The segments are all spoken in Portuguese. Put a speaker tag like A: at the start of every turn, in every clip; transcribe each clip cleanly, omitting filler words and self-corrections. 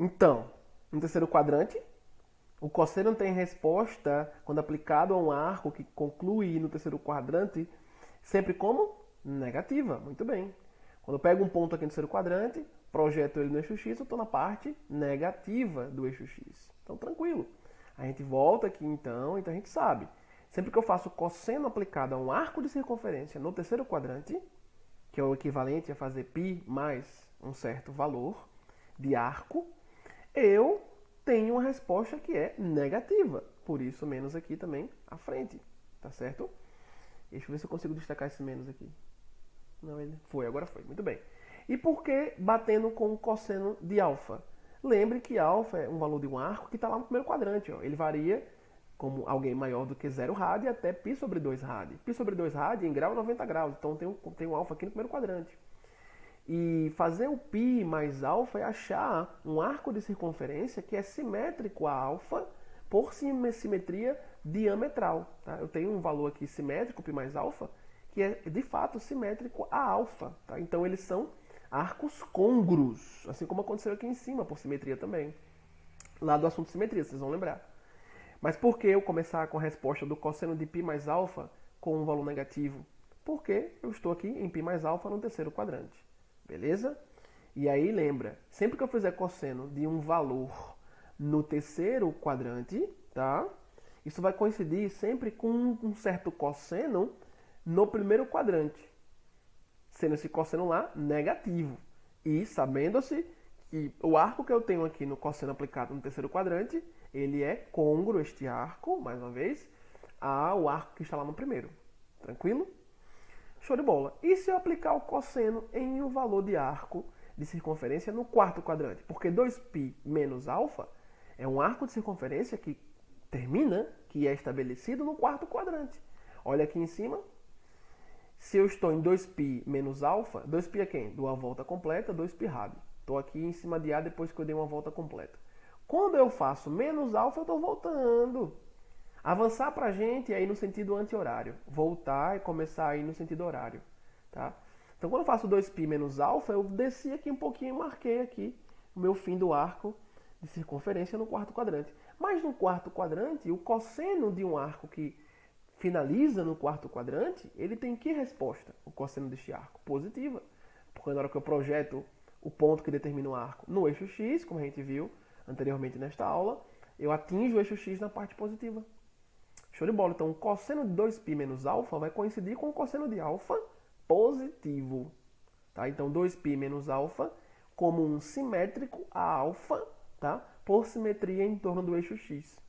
A: Então, no terceiro quadrante, o cosseno tem resposta quando aplicado a um arco que conclui no terceiro quadrante, sempre como negativa. Muito bem. Quando eu pego um ponto aqui no terceiro quadrante, projeto ele no eixo X, eu estou na parte negativa do eixo X. Então, tranquilo. A gente volta aqui então a gente sabe. Sempre que eu faço cosseno aplicado a um arco de circunferência no terceiro quadrante, que é o equivalente a fazer π mais um certo valor de arco, eu tenho uma resposta que é negativa. Por isso, menos aqui também à frente. Tá certo? Deixa eu ver se eu consigo destacar esse menos aqui. Não, ele foi, agora foi. Muito bem. E por que batendo com o cosseno de alfa? Lembre que alfa é um valor de um arco que está lá no primeiro quadrante. Ó. Ele varia como alguém maior do que 0 rad até π sobre 2 rad. Π sobre 2 rad em grau é 90 graus. Então tem um alfa aqui no primeiro quadrante. E fazer o π mais alfa é achar um arco de circunferência que é simétrico a alfa por simetria diametral. Tá? Eu tenho um valor aqui simétrico, π mais alfa, que é de fato simétrico a alfa. Tá? Então eles são arcos côngruos, assim como aconteceu aqui em cima, por simetria também. Lá do assunto simetria, vocês vão lembrar. Mas por que eu começar com a resposta do cosseno de π mais alfa com um valor negativo? Porque eu estou aqui em π mais alfa no terceiro quadrante. Beleza? E aí lembra, sempre que eu fizer cosseno de um valor no terceiro quadrante, tá? Isso vai coincidir sempre com um certo cosseno no primeiro quadrante, sendo esse cosseno lá negativo. E sabendo-se que o arco que eu tenho aqui no cosseno aplicado no terceiro quadrante, ele é côngruo, este arco, mais uma vez, ao arco que está lá no primeiro. Tranquilo? Show de bola. E se eu aplicar o cosseno em um valor de arco de circunferência no quarto quadrante? Porque 2π menos alfa é um arco de circunferência que termina, que é estabelecido no quarto quadrante. Olha aqui em cima. Se eu estou em 2π menos alfa, 2π é quem? Dou a volta completa, 2π rad. Estou aqui em cima de A depois que eu dei uma volta completa. Quando eu faço menos alfa, eu estou voltando. Avançar para a gente é ir no sentido anti-horário. Voltar e começar a ir no sentido horário. Tá? Então, quando eu faço 2π menos alfa, eu desci aqui um pouquinho e marquei aqui o meu fim do arco de circunferência no quarto quadrante. Mas no quarto quadrante, o cosseno de um arco que finaliza no quarto quadrante, ele tem que resposta? O cosseno deste arco? Positiva. Porque na hora que eu projeto o ponto que determina o arco no eixo X, como a gente viu anteriormente nesta aula, eu atinjo o eixo X na parte positiva. Show de bola. Então, o cosseno de 2π menos alfa vai coincidir com o cosseno de alfa positivo. Tá? Então, 2π menos alfa como um simétrico a alfa, tá? Por simetria em torno do eixo X.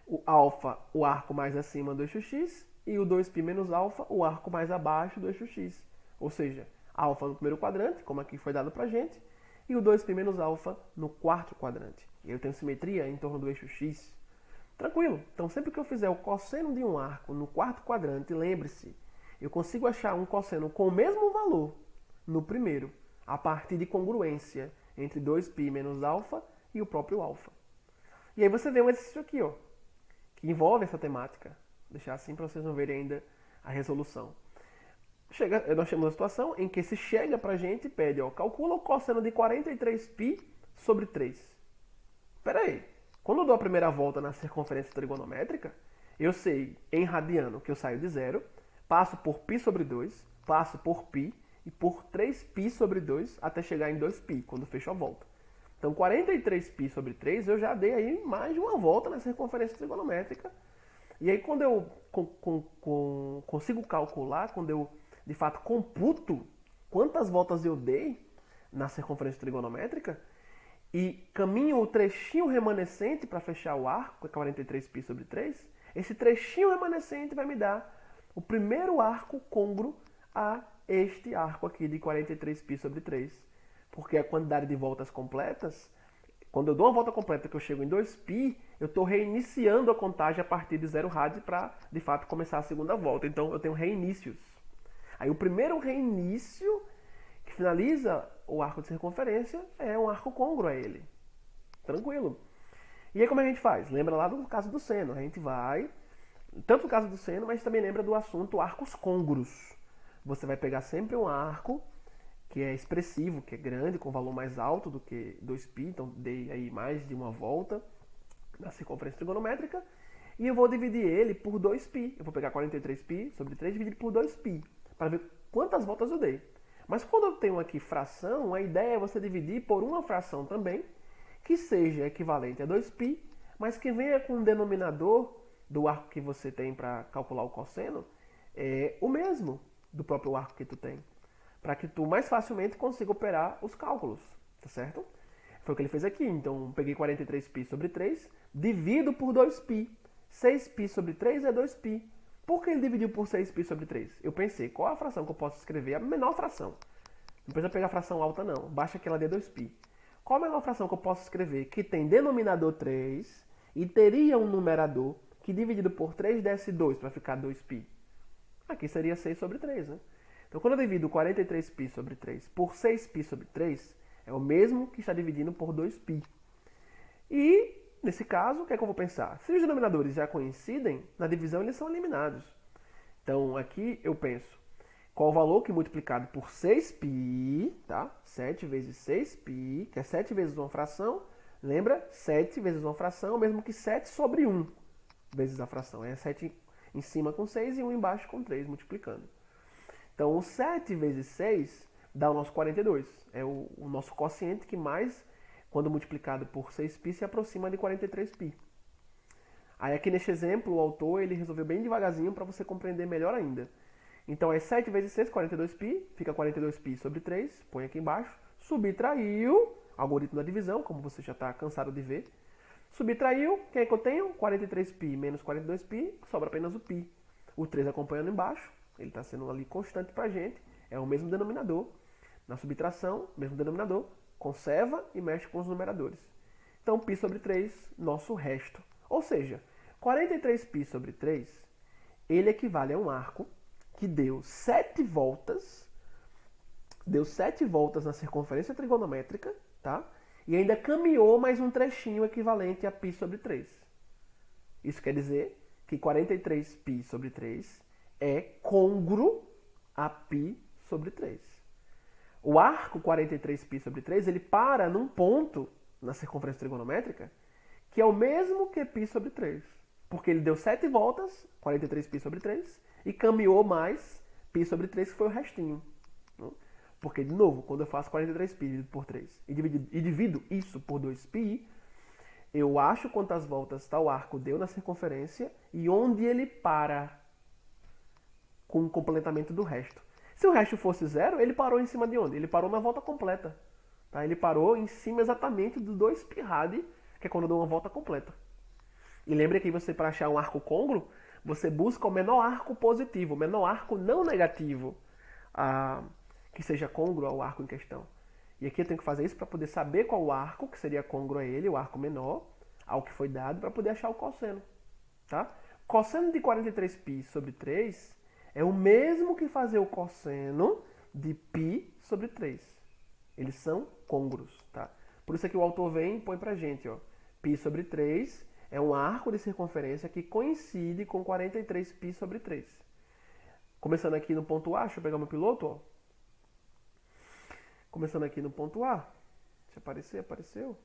A: O alfa, o arco mais acima do eixo X, e o 2π menos alfa, o arco mais abaixo do eixo X. Ou seja, alfa no primeiro quadrante, como aqui foi dado pra gente, e o 2π menos alfa no quarto quadrante. E eu tenho simetria em torno do eixo X. Tranquilo. Então, sempre que eu fizer o cosseno de um arco no quarto quadrante, lembre-se, eu consigo achar um cosseno com o mesmo valor no primeiro, a partir de congruência entre 2π menos alfa e o próprio alfa. E aí você vê um exercício aqui, ó, que envolve essa temática. Vou deixar assim para vocês não verem ainda a resolução. Nós temos uma situação em que se chega para a gente e pede, ó, calcula o cosseno de 43π sobre 3. Espera aí. Quando eu dou a primeira volta na circunferência trigonométrica, eu sei em radiano que eu saio de 0, passo por π sobre 2, passo por π e por 3π sobre 2 até chegar em 2π, quando fecho a volta. Então, 43π sobre 3, eu já dei aí mais de uma volta na circunferência trigonométrica. E aí, quando eu consigo calcular, quando eu, de fato, computo quantas voltas eu dei na circunferência trigonométrica, e caminho o trechinho remanescente para fechar o arco, que é 43π sobre 3, esse trechinho remanescente vai me dar o primeiro arco côngruo a este arco aqui de 43π sobre 3. Porque a quantidade de voltas completas, quando eu dou uma volta completa que eu chego em 2π, eu estou reiniciando a contagem a partir de 0 rad para, de fato, começar a segunda volta. Então, eu tenho reinícios. Aí, o primeiro reinício que finaliza o arco de circunferência é um arco côngruo a ele. Tranquilo. E aí como a gente faz? Lembra lá do caso do seno. A gente vai, tanto no caso do seno, mas também lembra do assunto arcos côngruos. Você vai pegar sempre um arco que é expressivo, que é grande, com valor mais alto do que 2π, então dei aí mais de uma volta na circunferência trigonométrica, e eu vou dividir ele por 2π. Eu vou pegar 43π sobre 3 e dividir por 2π, para ver quantas voltas eu dei. Mas quando eu tenho aqui fração, a ideia é você dividir por uma fração também, que seja equivalente a 2π, mas que venha com o denominador do arco que você tem para calcular o cosseno, o mesmo do próprio arco que tu tem, para que tu mais facilmente consiga operar os cálculos, tá certo? Foi o que ele fez aqui. Então, peguei 43π sobre 3, divido por 2π. 6π sobre 3 é 2π. Por que ele dividiu por 6π sobre 3? Eu pensei, qual é a fração que eu posso escrever? A menor fração. Não precisa pegar a fração alta, não. Basta que ela dê 2π. Qual a menor fração que eu posso escrever que tem denominador 3 e teria um numerador que dividido por 3 desse 2 para ficar 2π? Aqui seria 6 sobre 3, né? Então, quando eu divido 43π sobre 3 por 6π sobre 3, é o mesmo que está dividindo por 2π. E, nesse caso, o que é que eu vou pensar? Se os denominadores já coincidem, na divisão eles são eliminados. Então, aqui eu penso, qual o valor que multiplicado por 6π, tá? 7 vezes 6π, que é 7 vezes uma fração. Lembra? 7 vezes uma fração é o mesmo que 7 sobre 1 vezes a fração. É 7 em cima com 6 e 1 embaixo com 3, multiplicando. Então, o 7 vezes 6 dá o nosso 42. É o nosso quociente que mais, quando multiplicado por 6π, se aproxima de 43π. Aí aqui neste exemplo, o autor ele resolveu bem devagarzinho para você compreender melhor ainda. Então é 7 vezes 6, 42π, fica 42π sobre 3, põe aqui embaixo. Subtraiu, algoritmo da divisão, como você já está cansado de ver. Subtraiu, quem é que eu tenho? 43π menos 42π, sobra apenas o π. O 3 acompanhando embaixo, ele está sendo ali constante para a gente, é o mesmo denominador. Na subtração, mesmo denominador, conserva e mexe com os numeradores. Então, π sobre 3, nosso resto. Ou seja, 43π sobre 3, ele equivale a um arco que deu 7 voltas na circunferência trigonométrica, tá? E ainda caminhou mais um trechinho equivalente a π sobre 3. Isso quer dizer que 43π sobre 3 é côngruo a π sobre 3. O arco 43π sobre 3, ele para num ponto na circunferência trigonométrica que é o mesmo que π sobre 3. Porque ele deu 7 voltas, 43π sobre 3, e caminhou mais π sobre 3, que foi o restinho. Porque, de novo, quando eu faço 43π dividido por 3 e divido isso por 2π, eu acho quantas voltas tal arco deu na circunferência e onde ele para com o completamento do resto. Se o resto fosse 0, ele parou em cima de onde? Ele parou na volta completa. Tá? Ele parou em cima exatamente do 2π rad, que é quando eu dou uma volta completa. E lembre que você, para achar um arco côngruo, você busca o menor arco positivo, o menor arco não negativo, que seja côngruo ao arco em questão. E aqui eu tenho que fazer isso para poder saber qual o arco que seria côngruo a ele, o arco menor, ao que foi dado, para poder achar o cosseno. Tá? Cosseno de 43π sobre 3 é o mesmo que fazer o cosseno de π sobre 3. Eles são côngruos. Tá? Por isso é que o autor vem e põe pra gente, ó, π sobre 3 é um arco de circunferência que coincide com 43π sobre 3. Começando aqui no ponto A, deixa eu pegar meu piloto, ó. Começando aqui no ponto A, deixa aparecer, apareceu.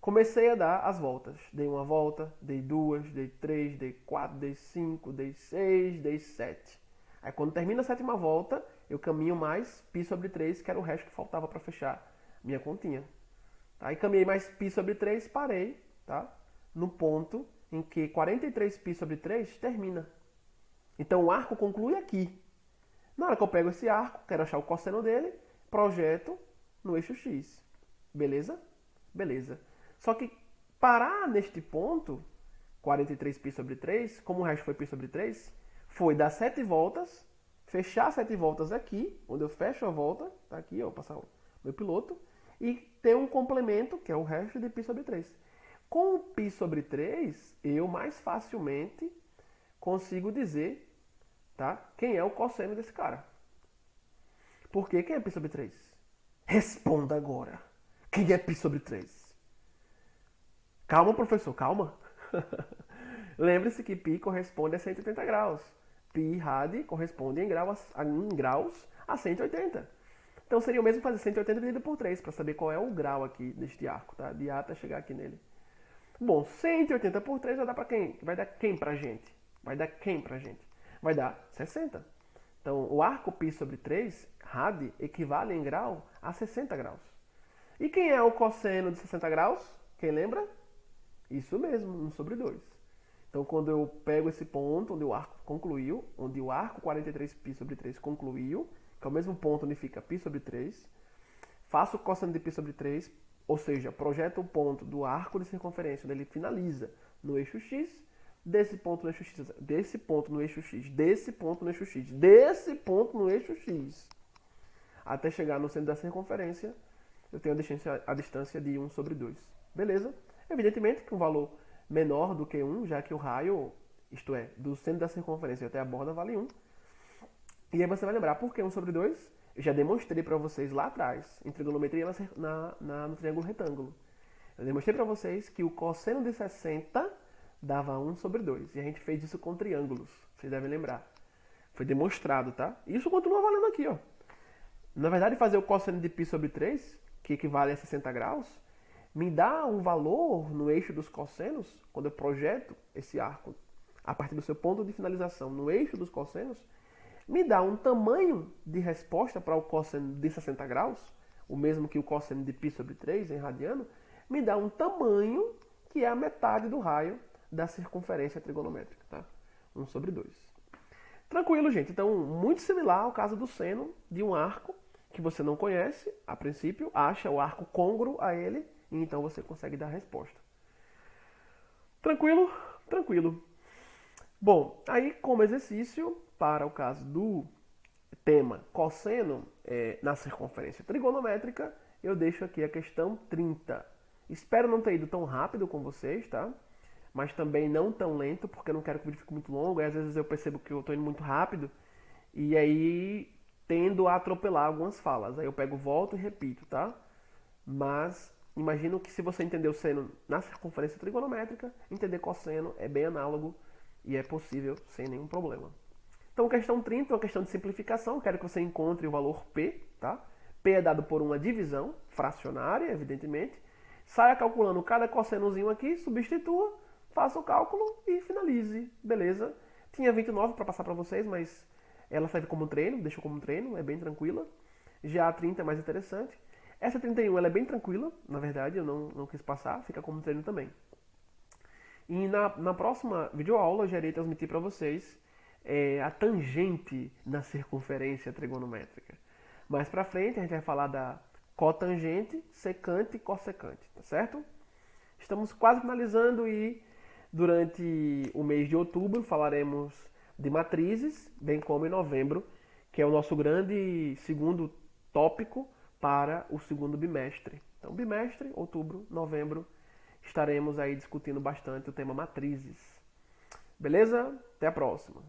A: Comecei a dar as voltas. Dei uma volta, dei duas, dei três, dei quatro, dei cinco, dei seis, dei 7. Aí quando termina a sétima volta, eu caminho mais π sobre 3, que era o resto que faltava para fechar minha continha. Aí caminhei mais π sobre 3, parei, tá? No ponto em que 43π sobre 3 termina. Então o arco conclui aqui. Na hora que eu pego esse arco, quero achar o cosseno dele, projeto no eixo X. Beleza? Beleza. Só que parar neste ponto, 43π sobre 3, como o resto foi π sobre 3, foi dar 7 voltas, fechar 7 voltas aqui, onde eu fecho a volta, tá aqui, ó, passar o meu piloto, e ter um complemento, que é o resto de π sobre 3. Com o π sobre 3, eu mais facilmente consigo dizer, tá, quem é o cosseno desse cara. Por quê? Quem é π sobre 3? Responda agora. Quem é π sobre 3? Calma, professor, calma. Lembre-se que π corresponde a 180 graus. Π rad corresponde em graus a 180. Então seria o mesmo fazer 180 dividido por 3 para saber qual é o grau aqui deste arco, tá? De A até chegar aqui nele. Bom, 180 por 3 vai dar para quem? Vai dar quem pra gente? Vai dar quem pra gente? Vai dar 60. Então, o arco π sobre 3, rad, equivale em grau a 60 graus. E quem é o cosseno de 60 graus? Quem lembra? Isso mesmo, 1 sobre 2. Então, quando eu pego esse ponto onde o arco concluiu, onde o arco 43π sobre 3 concluiu, que é o mesmo ponto onde fica π sobre 3, faço o cosseno de π sobre 3, ou seja, projeto o ponto do arco de circunferência, onde ele finaliza no eixo x, desse ponto no eixo x, desse ponto no eixo x, desse ponto no eixo x, desse ponto no eixo x, até chegar no centro da circunferência, eu tenho a distância de 1 sobre 2. Beleza? Evidentemente que um valor menor do que 1, já que o raio, isto é, do centro da circunferência até a borda vale 1. E aí você vai lembrar por que 1 sobre 2? Eu já demonstrei para vocês lá atrás, em trigonometria no triângulo retângulo. Eu demonstrei para vocês que o cosseno de 60 dava 1 sobre 2. E a gente fez isso com triângulos, vocês devem lembrar. Foi demonstrado, tá? Isso continua valendo aqui, ó. Na verdade, fazer o cosseno de π sobre 3, que equivale a 60 graus, me dá um valor no eixo dos cossenos, quando eu projeto esse arco a partir do seu ponto de finalização no eixo dos cossenos, me dá um tamanho de resposta para o cosseno de 60 graus, o mesmo que o cosseno de π sobre 3 em radiano, me dá um tamanho que é a metade do raio da circunferência trigonométrica, tá? 1 sobre 2. Tranquilo, gente. Então, muito similar ao caso do seno de um arco que você não conhece, a princípio, acha o arco côngruo a ele, e então você consegue dar a resposta. Tranquilo? Tranquilo. Bom, aí como exercício, para o caso do tema cosseno na circunferência trigonométrica, eu deixo aqui a questão 30. Espero não ter ido tão rápido com vocês, tá? Mas também não tão lento, porque eu não quero que o vídeo fique muito longo, e às vezes eu percebo que eu estou indo muito rápido, e aí tendo a atropelar algumas falas. Aí eu pego, volto e repito, tá? Mas imagino que se você entender o seno na circunferência trigonométrica, entender cosseno é bem análogo e é possível sem nenhum problema. Então, questão 30 é uma questão de simplificação. Quero que você encontre o valor P, tá? P é dado por uma divisão fracionária, evidentemente. Saia calculando cada cossenozinho aqui, substitua, faça o cálculo e finalize. Beleza? Tinha 29 para passar para vocês, mas ela serve como treino, deixou como treino, é bem tranquila. Já a 30 é mais interessante. Essa 31 ela é bem tranquila, na verdade, eu não quis passar, fica como treino também. E na próxima videoaula eu já irei transmitir para vocês a tangente na circunferência trigonométrica. Mais para frente a gente vai falar da cotangente, secante e cossecante, tá certo? Estamos quase finalizando e durante o mês de outubro falaremos de matrizes, bem como em novembro, que é o nosso grande segundo tópico para o segundo bimestre. Então, bimestre, outubro, novembro, estaremos aí discutindo bastante o tema matrizes. Beleza? Até a próxima!